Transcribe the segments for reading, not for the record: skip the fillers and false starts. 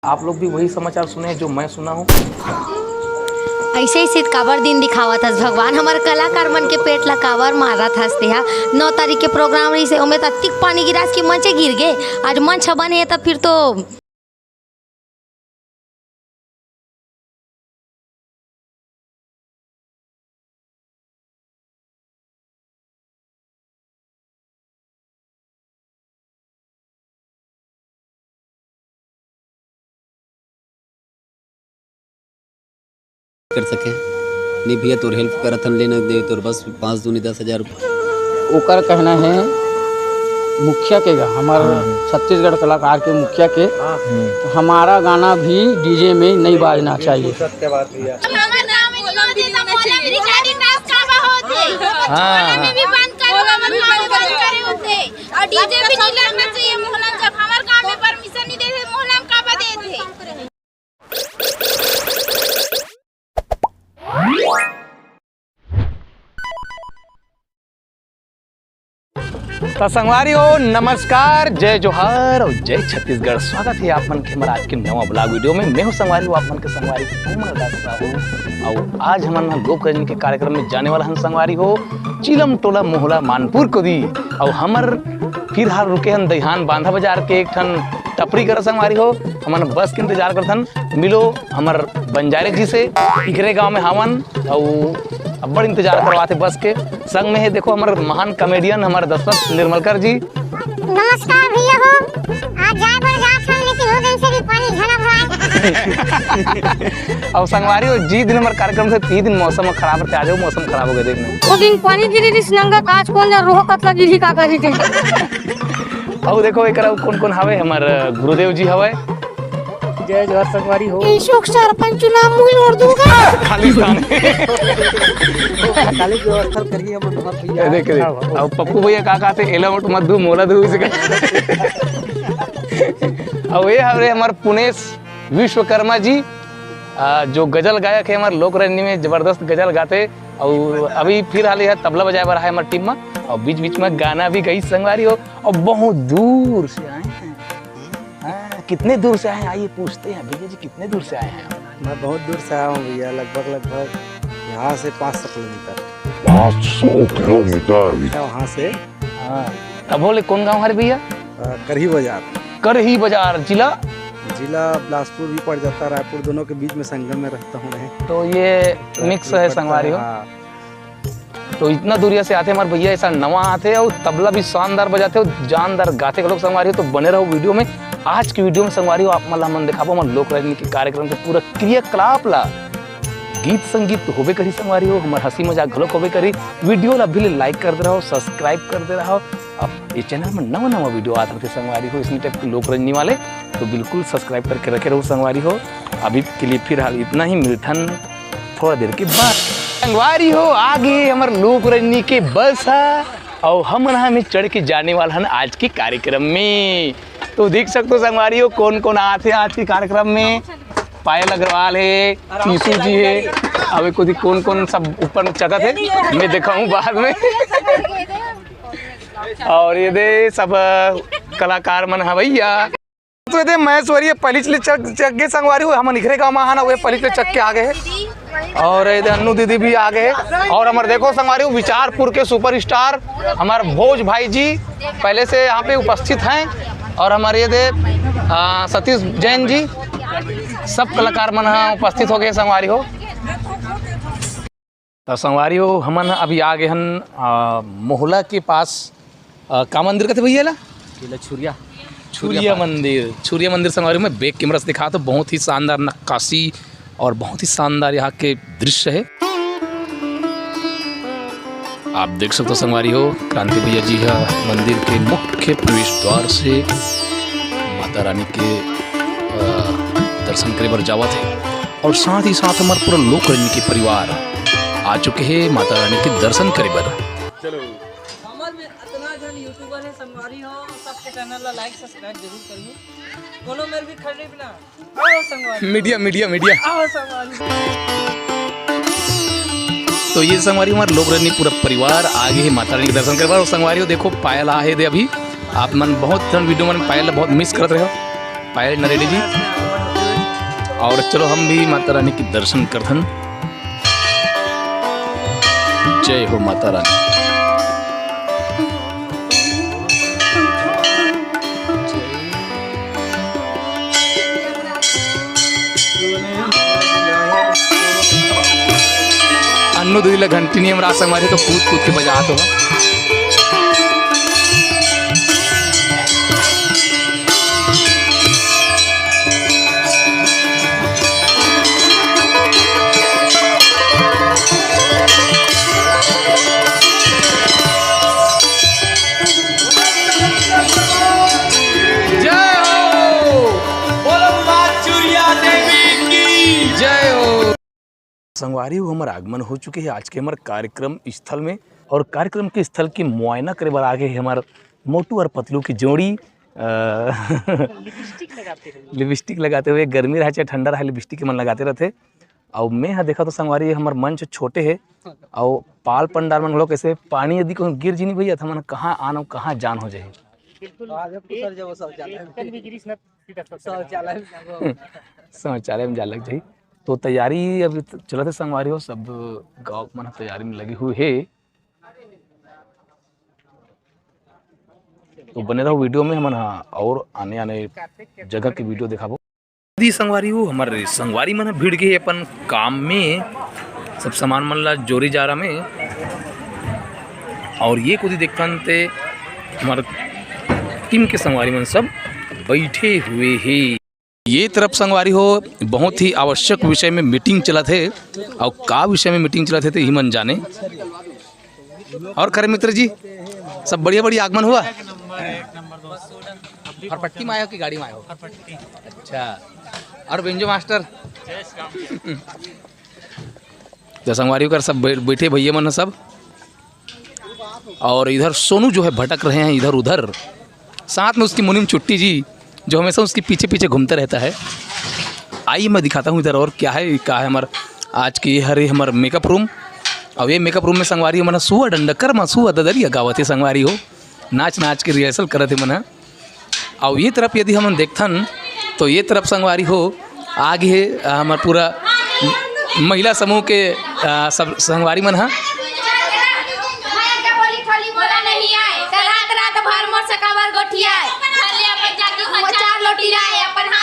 आप लोग भी वही समाचार सुने जो मैं सुना हूँ। ऐसे ही काबर दिन दिखावा था भगवान हमारे कलाकार मन के पेट ला काबर मारा था 9 तारीख के प्रोग्राम रही से ओमे तक पानी गिरा के मंचे गिर गए। आज मंच बने है तब फिर तो कर सके नहीं भैया तोर हेल्प करथन लेना दे तोर बस 5 दूनी 10,000 ओकर कहना है मुखिया के हमारे छत्तीसगढ़ कलाकार के मुखिया के हमारा गाना भी डीजे में नहीं बाजना चाहिए। तो संगवारी हो नमस्कार, जय जोहार और जय छत्तीसगढ़। स्वागत है आप मन के हमारे आज के नवा ब्लॉग वीडियो में। मैं हूँ संगवारी हो, आप मन के संगवारी हूँ। और आज हम लोक रंजन के कार्यक्रम में जाने वाला हम संगवारी हो चिलम टोला मोहला मानपुर को दी। और हमर फिर हाल रुके हम दहिहान बांधा बाजार के एक ठन टपरी कर संगवारी हो। हमन बस के इंतजार करथन मिलो हमर बंजारे जी से इकरे गाँव में हवन और बड़ इंतजार करवाते बस के संग में है। देखो हमारे महान कॉमेडियन हमारे दशरथ निर्मलकर जी। नमस्कार भैया हो, आज जाए पर जात है लेकिन हो दिन से भी पानी झना भराए। और संगवारी हो जी दिन हमारे कार्यक्रम से 3 दिन मौसम खराब रहते। आज मौसम खराब हो गए देखने वो दिन पानी गिरी रिस नंगा काज कौन जा रोह कतला गिरी का करी थे। और देखो एकरा कौन हवे हमारे गुरुदेव जी हवे। जय जोहार संगवारी हो। अशोक सरपंच चुनाव मुझे और दूंगा खाली स्थान खाली व्यवस्था करिए हम बहुत भैया देख और पप्पू भैया का कहते एला मत मधु मोला धु से और ये हमारे पुनेश विश्वकर्मा जी जो गजल गायक है हमारे लोक रंजनी में जबरदस्त गजल गाते। और अभी फिर हाल है तबला बजाए रहा है हमारी टीम में और बीच बीच में गाना भी गई संगवारी हो। और बहुत दूर से आए हैं। कितने दूर से आए हैं आइए पूछते हैं भैया जी कितने दूर से आए हैं। मैं बहुत दूर से आया हूँ भैया, लगभग यहाँ से 500 किलोमीटर। 500 किलोमीटर वहाँ से। हाँ अब बोले कौन गाँव है भैया? करही बाजार। करही बाजार जिला बिलासपुर भी पड़ जाता है, रायपुर दोनों के बीच में संगम में रहता हूँ। तो ये मिक्स है संगवारी हो। तो इतना दूरिया से आते हमारे भैया ऐसा नवा आते और तबला भी शानदार बजाते हो जानदार गाते लोग संगवारी हो। तो बने रहो वीडियो में। आज की वीडियो में संगवारी हो आप मन दिखाबो हमारे लोक रंजनी के कार्यक्रम के पूरा क्रियाकलाप ला गीत संगीत तो होबे करी संगवारी हो। हमारे हंसी मजाक घलोक होबे करी। वीडियो ला भी लाइक कर दे रहो, सब्सक्राइब कर दे रहो। अब इस चैनल में नवा वीडियो आते रहते संगवारी हो इसमें टाइप के लोक रंजनी वाले, तो बिल्कुल सब्सक्राइब करके रखे रहो संगवारी हो। अभी के लिए फिलहाल इतना ही, मिलथन थोड़ा देर के बाद। संगवारी हो आगे हमारे लोक रंजनी के बस है और हम हमें चढ़ के जाने वाला है आज के कार्यक्रम में। तो देख सकते हो संगवारी हो कौन कौन आते हैं आज के कार्यक्रम में। पायल अग्रवाल है, टीसू जी है, अभी खुद कौन कौन सब ऊपर चढ़त है मैं दिखाऊं बाद में। और ये दे सब कलाकार मन है भैया। तो ये महेश्वरी पहली चक के संगवारी हो हम निखरे गाँव में आना हुए पहली चक के आगे है। और ये अन्नू दीदी भी आ गए। और हमारे देखो संगवारी हो विचारपुर के सुपरस्टार हमारे भोज भाई जी पहले से यहाँ पे उपस्थित हैं। और हमारे ये दे सतीश जैन जी सब कलाकार मन उपस्थित हो गए संगवारी हो। तो संगवारी हो हमन अभी आ गए हन मोहला के पास का मंदिर कहते भैया ला छुरिया मंदिर संगवारी में बैक कैमरा से दिखा तो बहुत ही शानदार नक्काशी और बहुत ही शानदार यहाँ के दृश्य है। आप देख सकते हो संगवारी हो क्रांति भैया जी है मंदिर के मुख्य प्रवेश द्वार से माता रानी के दर्शन करे बर जावत है। और साथ ही साथ हमारे पूरा लोक रंजनी के परिवार आ चुके हैं माता रानी के दर्शन करे बर। यूट्यूबर है संगवारी हो सबके चैनल ला लाइक सब्सक्राइब जरूर करिए। कोनो मेर भी खड़े बिना आओ संगवारी मीडिया आओ संगवारी। तो ये संगवारी हमारे लोक रंजनी पूरा परिवार आगे है माता रानी के दर्शन करे। और संगवारी हो देखो पायल आ है दे अभी आप मन बहुत वीडियो में पायल बहुत मिस करते रहे हो। पायल नरेडी जी और चलो हम भी माता रानी के दर्शन करथन। जय हो माता रानी। अन्नू दूरी घंटी नहीं हमरा संग मारे तो कूद कूद के बजात होगा। संगवारी हो हमार आगमन हो चुके हैं आज के हमारे कार्यक्रम स्थल में। और कार्यक्रम के स्थल की मुआयना करे बार आगे है हमार मोटू और पतलू की जोड़ी लिपस्टिक लगाते हुए। गर्मी रहे चाहे ठंडा रहे लिपस्टिक के मन लगाते रहते। और मैं यहाँ देखा तो संगवारी हमार मंच छोटे है और पाल पंडाल मन लोग कैसे पानी यदि को गिर जी नहीं भैया था मन कहाँ आना कहाँ जान हो जाए। शौचालय में जा लग जाए। तो तैयारी अभी चलत है संगवारी हो सब गाँव मन तैयारी में लगी हुई है। तो बने रहो वीडियो में हम और आने आने जगह की वीडियो दिखाबो। यदि संगवारी हो हमारे संगवारी मन भीड़ गए अपन काम में सब सामान मन ला जोरी जारा में। और ये कुछ देखता ते हमारे टीम के संगवारी मन सब बैठे हुए हैं। ये तरफ संगवारी हो बहुत ही आवश्यक विषय में मीटिंग चला थे। और का विषय में मीटिंग चला थे तो ही मन जाने। और खरे मित्र जी सब बढ़िया बढ़िया आगमन हुआ। फरपट्टी में आयो कि गाड़ी में आयो? अच्छा। और बेंजो मास्टर तो संगवारी कर सब बैठे भैया मन सब। और इधर सोनू जो है भटक रहे हैं इधर उधर। साथ में उसकी मुनीम चुट्टी जी जो हमेशा उसके पीछे पीछे घूमता रहता है। आइए मैं दिखाता हूँ इधर और क्या है हमार आज की हरे हमार मेकअप रूम। और ये मेकअप रूम में संगवारी मन सुआ डंडकर में सुआ ददरिया गावत है संगवारी हो। नाच नाच के रिहर्सल करते मन। और ये तरफ यदि हम देखथन तो ये तरफ संगवारी हो आगे है हमार पूरा महिला समूह के सब संगवारी मन है।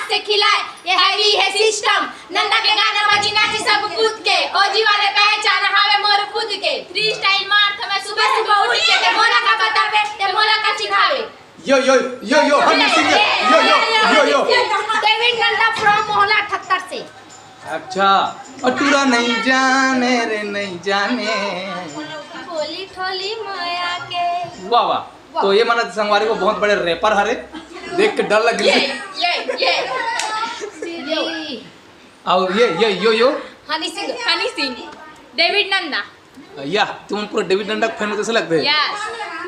से खिलाए ये हैवी है सिस्टम नंदा के गाना बजी नाची सब कूद के ओजी वाले पहचान हावे मोर खुद के फ्री स्टाइल मार मैं सुबह सुबह उठ के ते मोला का बतावे ते मोला का सिखावे। यो यो यो यो हम सिंह यो यो यो यो डेविड नंदा फ्रॉम मोहल्ला 78 से। अच्छा अटूरा नहीं जाने रे नहीं जाने होली ठोली माया के। वाह वाह। तो ये माना संगवारी को बहुत बड़े रैपर हरे देख के डर लग गया। और ये यो हनी सिंह डेविड नंदा। या तुम पूरा डेविड नंदा का फैन कैसे लगते हैं? यस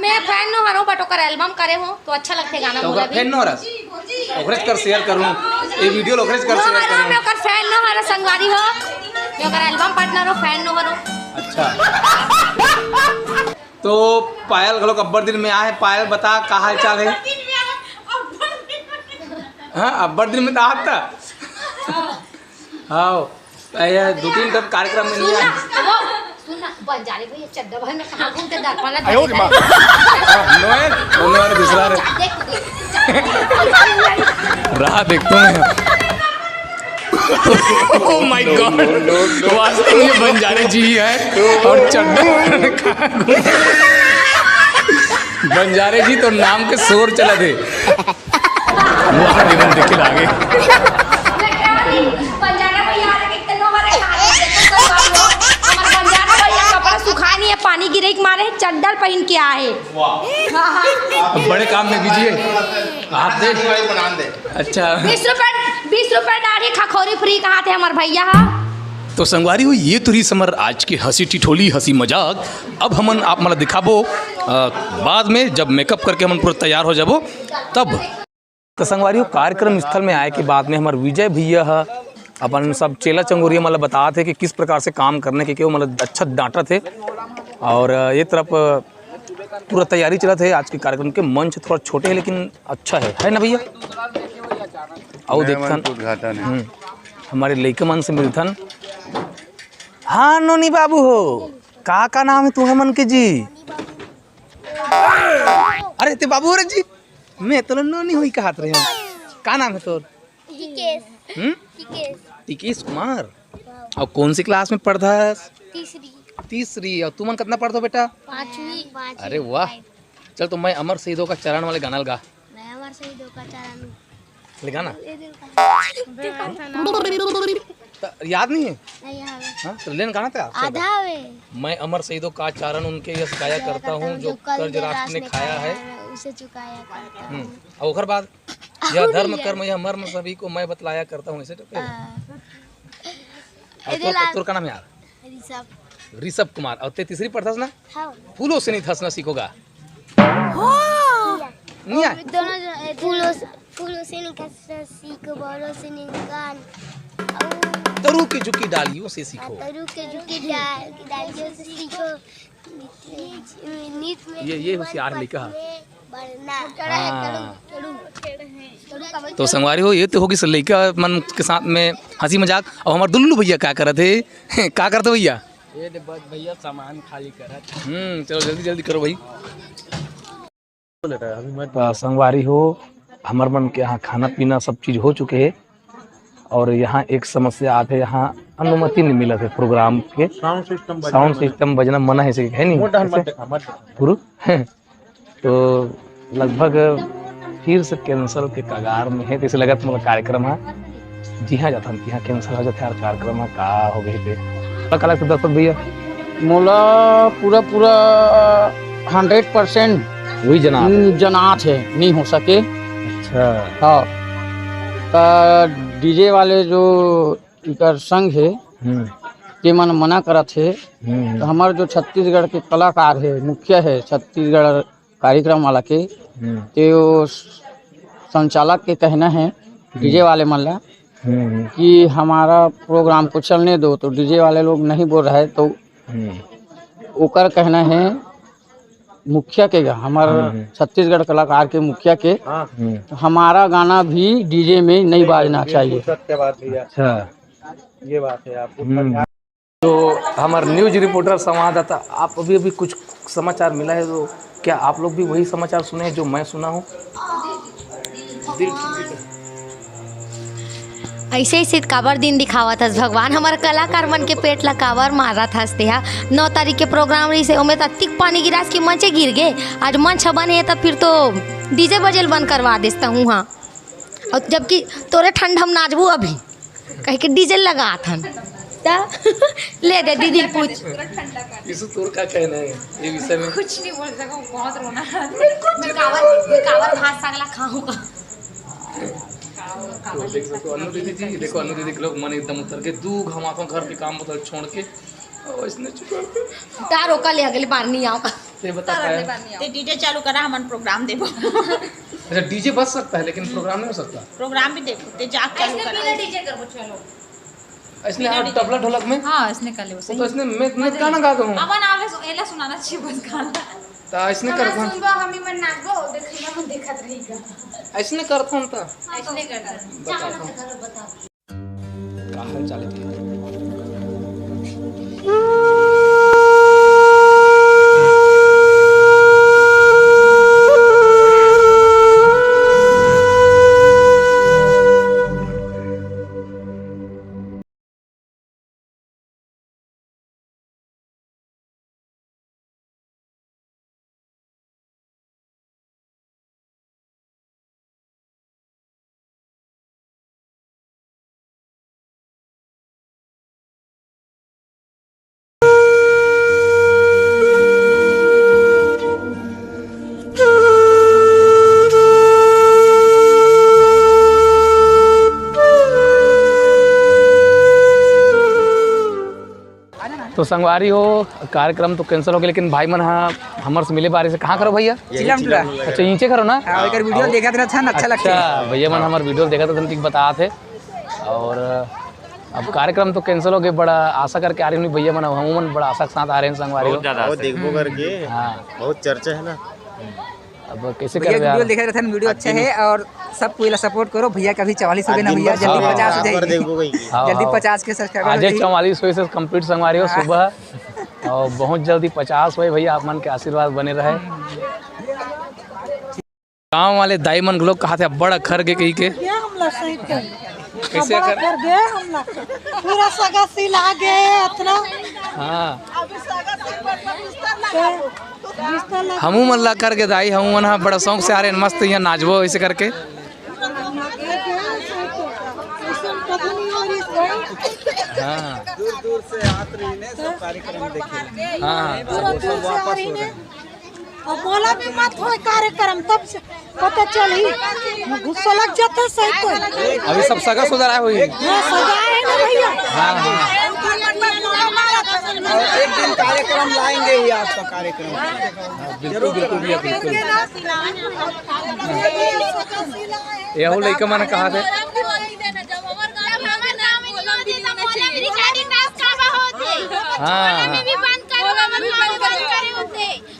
मैं फैन नो हरो बट ओकर एल्बम करे हो तो अच्छा लगते गाना तो बोला भी। फैन नो हरस ओकरेज कर शेयर करूं ये वीडियो ओकरेज कर शेयर करूं। मैं ओकर फैन नो हरो संगवारी हो मैं ओकर एल्बम पार्टनर हो फैन नो हरो। अच्छा। तो पायल गलो अब्बर दिन में आए पायल बता का हाल चाल है? हाँ अब्बर दिन में तो आता। हाँ दो तीन तक कार्यक्रम में नहीं आए। सुनना बंजारे भैया चड्डा भाई में कहां घूमते दर्पण नोए दूसरा रहा देखता मैं। ओह माय गॉड वास्तव में बंजारे जी है और चड्डा बंजारे जी तो नाम के शोर चला थे। देखिए आगे सुखा नहीं है पानी गिरे मारे चड्डल पहन के आए। बड़े काम में कीजिए आप दे। अच्छा 20 रुपए दाढ़ी खखोरी फ्री कहाँ थे हमारे भैया। तो संगवारी हो ये तो रही समर आज की हंसी टिठोली हंसी मजाक। अब हमन आप मला दिखाबो बाद में जब मेकअप करके हमन पूरा तैयार हो जाबो तब। तो संगवारी हो कार्यक्रम स्थल में आए के बाद में हमारे विजय भैया अपन सब चेला चंगोरिया मतलब बता थे कि किस प्रकार से काम करने के मतलब अच्छा डांटा थे। और ये तरफ पूरा तैयारी चला थे आज के कार्यक्रम के। मंच थोड़ा छोटे है लेकिन अच्छा है ना भैया? और देखता हमारे लइका मन से मिलथन। हाँ नोनी बाबू हो, का नाम है तुम्हें मन के जी? अरे ते बाबू रे जी, मैं तो नोनी हुई कहत रही हूँ। का नाम है तोर? टिकेश कुमार। और कौन सी क्लास में पढ़ता है? तीसरी। और तुम कितना पढ़ते हो बेटा? 5वीं। अरे वाह, चल तो मैं अमर शहीदों का चरण वाले गाना लगा। मैं अमर शहीदों का चरण गाना तो याद नहीं है? नहीं है। हाँ तो लेन गाना था आधा वे मैं अमर शहीदों का चारण उनके यश गाया करता हूँ, जो कर्ज राष्ट्र ने खाया है उसे चुकाया करता हूँ। और ओखर बाद यह धर्म कर्म यह मर्म सभी को मैं बतलाया करता हूँ, ऐसे तो तोर का नाम यार? ऋषभ कुमार। और ते तीसरी पढ़ता ना? फूलों से नहीं धंसना सीखोगा। नहीं आए? दोनों फूलों से नहीं धंसना सीखो, बौलों से नहीं गान, तरु की झुकी डालियों से सीखो। तरु के झुकी डालियों से सीखो। ये होशियार लिखा। हाँ। तो संगवारी हो, ये तो होगी लड़का मन के साथ में हंसी मजाक। और हमारे दुल्लू भैया क्या कर रहे थे? क्या करते भैया? ये बस भैया सामान खाली करा। चलो जल्दी जल्दी करो भाई। संगवारी हो, हमारे मन के यहाँ खाना पीना सब चीज़ हो चुके हैं। और यहाँ एक समस्या आते, यहाँ अनुमति नहीं मिला थे प्रोग्राम के। साउंड सिस्टम बजना मना है पूरा। तो लगभग फिर से कैंसल के कगार में है। तो इसे लगा तुम्हारा कार्यक्रम है जी हाँ जाता हम यहाँ कैंसल हो जाता है कार्यक्रम है का हो गए थे कला से दर्शक भैया मोला पूरा 100% वही जनात है नहीं हो सके। अच्छा हाँ, तो डीजे वाले जो इनका संघ है ये मन मना करा थे। तो हमारे जो छत्तीसगढ़ के कलाकार है, मुखिया है छत्तीसगढ़ कार्यक्रम वाला के, तो संचालक के कहना है डीजे वाले मल्ला कि हमारा प्रोग्राम को चलने दो। तो डीजे वाले लोग नहीं बोल रहे, तो ओकर कहना है मुखिया के, हमारे छत्तीसगढ़ कलाकार के मुखिया के, हमारा गाना भी डीजे में नहीं बाजना चाहिए। अच्छा ये बात है आपको। तो हमारे न्यूज रिपोर्टर संवाददाता, आप अभी कुछ समाचार मिला है, तो क्या आप लोग भी वही समाचार सुने जो मैं सुना हूँ? ऐसे ही सिर्फ काबर दिन दिखावा था भगवान हमारे कलाकार मन के पेट ला काबर मारा था। 9 तारीख के प्रोग्राम रही से उमें तक पानी गिरास के मंचे गिर गए। आज मंच बने है, तब फिर तो डीजे बजल बंद करवा देता हूँ। हाँ, और जबकि तोरे ठंड हम नाचबू अभी कह के डीजे लगा था। ले दे दीदी पूछ। इसु तोर का कहना है ये विषय में? कुछ नहीं बोल सका, बहुत रोना है। मैं काबर भात सागला खाऊंगा। तो देख सकते हो अनु दीदी जी, देखो अनु दीदी के लोग मन एकदम उतर के दू घमाता घर के काम बदल छोड़ के और इसने चुका तार रोका ले अगली बार नहीं आओ। ते बता पाया ते डीजे चालू करा हमन प्रोग्राम देबो। अच्छा डीजे बज सकता है लेकिन प्रोग्राम नहीं हो सकता। प्रोग्राम भी देखो ते जाग चालू करा। बिना डीजे करबो चलो। इसने तबला ढोलक में? हां इसने कर ले सही। तो इसने मैं गाना गा दूं। अपन आवे एला सुनाना छी बस गाना। ता इसने कर था सुनबो हमी मन नाचबो देखिना हम देखत रहीगा। इसने कर था ता ऐसने करता बता का हाल चाल है? तो संगवारी हो कार्यक्रम तो कैंसिल हो गया, लेकिन भाई मन हमर से मिले बारे से कहाँ करो भैया? अच्छा नीचे करो ना। वीडियो देखा था अच्छा लगता है। भैया मन हमारे वीडियो देखा था ठीक बता थे। और अब कार्यक्रम तो कैंसिल हो गए, बड़ा आशा करके आ रही हूँ भैया मन, हम बड़ा आशा के साथ आ रहे हैं संगवारी हो। देखो करके हाँ बहुत चर्चा है ना। अब कैसे भैया कर रहे वीडियो देखे रहते हैं, वीडियो अच्छा है और सब कोई सपोर्ट करो। भैया का भी 44 हो गए ना भैया, जल्दी 50 हो जाएगी, जल्दी 50 के सब्सक्राइबर आज 44 हुए से कंप्लीट संगवारी हो सुबह और बहुत जल्दी 50 हुए। भैया आप मन के आशीर्वाद बने रहे। गांव वाले दाई मन लोग कहा थे बड़ा खर के कही के कैसे कर गए हम लोग पूरा सगा सिला गए इतना। हाँ हमू मन ला करके दाई हमू मन हाँ बड़ा शौक से आ रहे हैं, मस्त यहाँ नाचबो ऐसे करके। हाँ दूर दूर से आते रही ने सब कार्यक्रम देखे। हाँ दूर से आ रही ने और बोला भी मत हो कार्यक्रम, तब से पता चली गुस्सा लग जाता है सही। तो अभी सब सगा सुधरा हुई। हाँ सगा है ना भैया। हाँ हाँ और एक दिन कार्यक्रम लाएंगे ही आपका कार्यक्रम। बिल्कुल बिल्कुल भैया बिल्कुल। यही लड़का मैंने कहा थे हाँ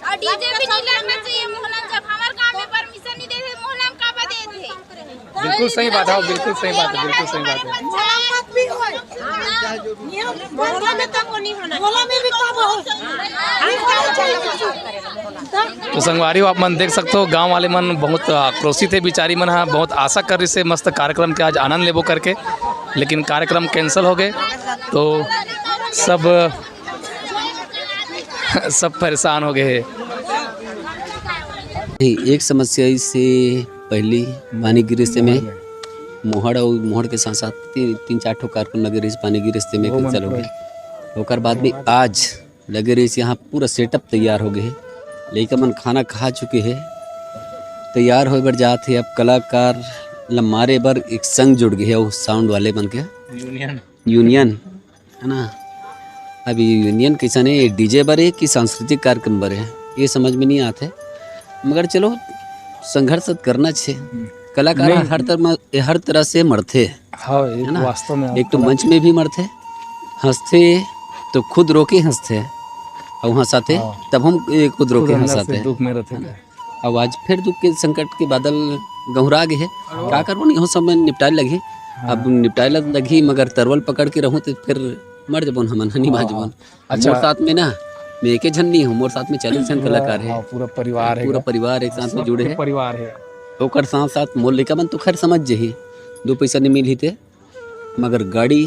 और डीजे भी नहीं लगना चाहिए मोहल्ला, जब हमारे गांव में परमिशन नहीं देते मोहल्ला में काबा देते। बिल्कुल सही बात है, बिल्कुल सही बात है, बिल्कुल सही बात है। मत भी हो मोहल्ला में तब नहीं होना, मोहल्ला में भी काबा हो। तो संगवारी हो आप मन देख सकते हो, गांव वाले मन बहुत आक्रोशित है बेचारी मन। हाँ बहुत आशा कर रही से मस्त कार्यक्रम के आज आनंद लेबो करके, लेकिन कार्यक्रम कैंसिल हो गए तो सब परेशान हो गए हैं। एक समस्या इससे पहली पानी गिरे से में मोहड़ और मोहड़ के साथ साथ तीन चार ठो कारकुन लगे रही पानी गिरे से में कैंसिल हो गए। ओकर बाद में आज लगे रही यहाँ पूरा सेटअप तैयार हो गए, लड़का मन खाना खा चुके हैं, तैयार हो बर जाते हैं। अब कलाकार मारे बर एक संग जुड़ गए है, वो साउंड वाले बन के यूनियन है ना। अभी यूनियन कैसा नहीं, डीजे बरे कि सांस्कृतिक कार्यक्रम बरे है ये समझ में नहीं आते, मगर चलो संघर्ष करना चाहिए। कलाकार हर तरह से मरते है ना, वास्तव में एक तो मंच में भी मरते, हंसते तो खुद रोके हंसते और हंसाते तब हम खुद रोके हंसाते दुख में रहते। अब आज फिर दुख के संकट के बादल गहुरा गए है, क्या करबो नहीं हो सब में निपटाए लगी। अब निपटाए लगी मगर तरवल पकड़ के रहूँ तो फिर मर जबन हमन हनी बाजबन। अच्छा मोर साथ में ना मैं एक जन नहीं हूँ, मोर साथ में 40 जन कलाकार है, पूरा परिवार है, पूरा परिवार एक साथ में जुड़े है, परिवार है। ओकर साथ साथ मोर लेका बन तो खैर समझ जही 2 पैसा नहीं मिल ही थे, मगर गाड़ी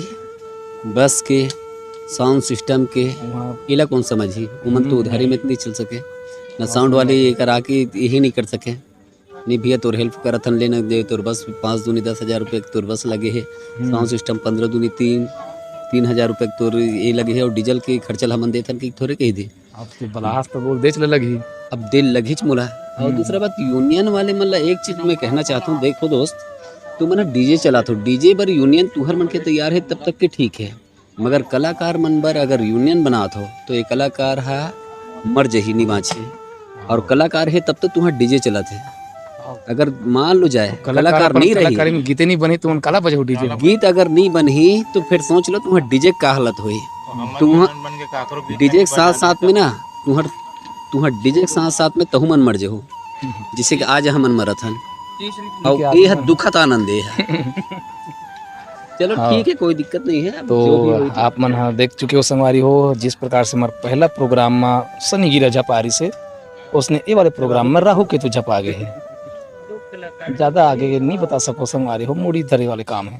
बस के साउंड सिस्टम के इला कौन समझी, उमन तो उधारी में नहीं चल सके ना, साउंड वाले करा के यही नहीं कर सके। नहीं भैया तोर हेल्प करथन लेना दे तोर बस 5 दूनी 10,000 रुपये तोर बस लगे है, साउंड सिस्टम 15 दूनी 3,000 रुपये तोर ये लगे है, और डीजल के खर्चल हमन देथन कि थोड़े कही दे अब तो बलास तो बोल देच लगी, अब दिल लगी मोला। और दूसरा बात यूनियन वाले मतलब एक चीज मैं कहना चाहता हूँ, देखो दोस्त तू मन डीजे चला तो डीजे बर यूनियन तुहर मन के तैयार है तब तक के ठीक है, मगर कलाकार मन बर अगर यूनियन बनात हो तो ये कलाकार हा मर जही नहीं बाँचे, और कलाकार है तब तक तुहर डीजे चलाते है। अगर मान लो जाए कलाकार नहीं रही, गीते नहीं बनी तो कला बजे डीजे गीत अगर नहीं बनी तो फिर सोच लो तुम्हारे डीजे का हालत हुई। डीजे के साथ साथ में ना तुम्हार डीजे के साथ साथ में तहु मन मर जाओ, जिससे कि आज हमन मरत हन और ये दुखद आनंद है। चलो ठीक है कोई दिक्कत नहीं है। तो आप मन देख चुके हो संगवारी हो, जिस प्रकार से हमारा पहला प्रोग्राम में सनी गिरा झपारी से उसने ये वाले प्रोग्राम में राहु केतु झपा गए है, ज्यादा आगे नहीं बता सको संगवारी हो, मूड़ी धरे वाले काम है।